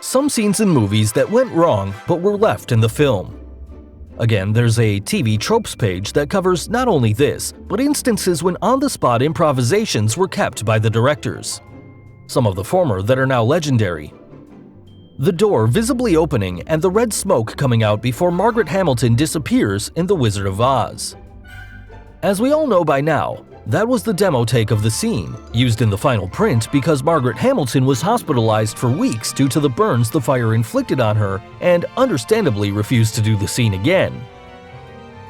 some scenes in movies that went wrong but were left in the film. Again, there's a TV Tropes page that covers not only this, but instances when on-the-spot improvisations were kept by the directors. Some of the former that are now legendary. The door visibly opening and the red smoke coming out before Margaret Hamilton disappears in The Wizard of Oz. As we all know by now, that was the demo take of the scene, used in the final print because Margaret Hamilton was hospitalized for weeks due to the burns the fire inflicted on her and understandably refused to do the scene again.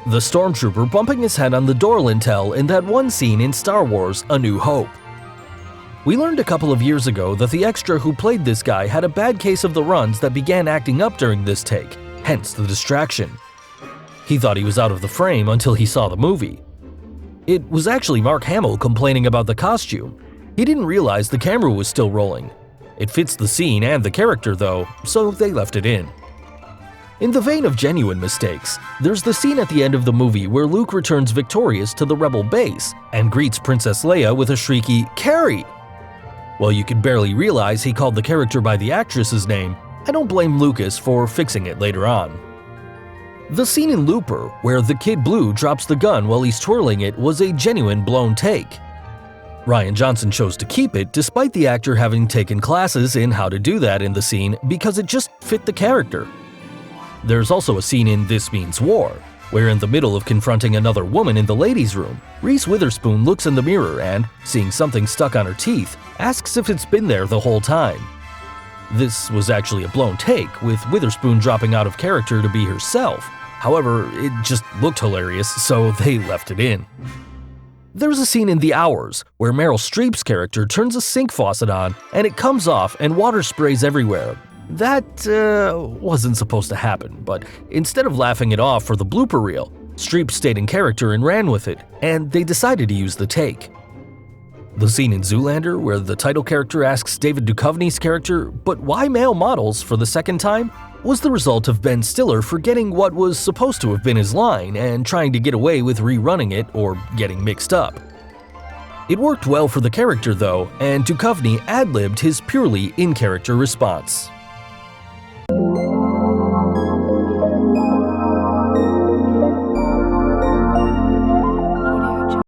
The stormtrooper bumping his head on the door lintel in that one scene in Star Wars: A New Hope. We learned a couple of years ago that the extra who played this guy had a bad case of the runs that began acting up during this take, hence the distraction. He thought he was out of the frame until he saw the movie. It was actually Mark Hamill complaining about the costume. He didn't realize the camera was still rolling. It fits the scene and the character though, so they left it in. In the vein of genuine mistakes, there's the scene at the end of the movie where Luke returns victorious to the Rebel base and greets Princess Leia with a shrieky "Carrie!" While you could barely realize he called the character by the actress's name, I don't blame Lucas for fixing it later on. The scene in Looper, where the Kid Blue drops the gun while he's twirling it, was a genuine blown take. Rian Johnson chose to keep it despite the actor having taken classes in how to do that in the scene because it just fit the character. There's also a scene in This Means War, where in the middle of confronting another woman in the ladies' room, Reese Witherspoon looks in the mirror and, seeing something stuck on her teeth, asks if it's been there the whole time. This was actually a blown take, with Witherspoon dropping out of character to be herself. However, it just looked hilarious, so they left it in. There's a scene in The Hours where Meryl Streep's character turns a sink faucet on and it comes off and water sprays everywhere. That wasn't supposed to happen, but instead of laughing it off for the blooper reel, Streep stayed in character and ran with it, and they decided to use the take. The scene in Zoolander where the title character asks David Duchovny's character, "But why male models?" for the second time, was the result of Ben Stiller forgetting what was supposed to have been his line and trying to get away with rerunning it or getting mixed up. It worked well for the character though, and Duchovny ad-libbed his purely in-character response.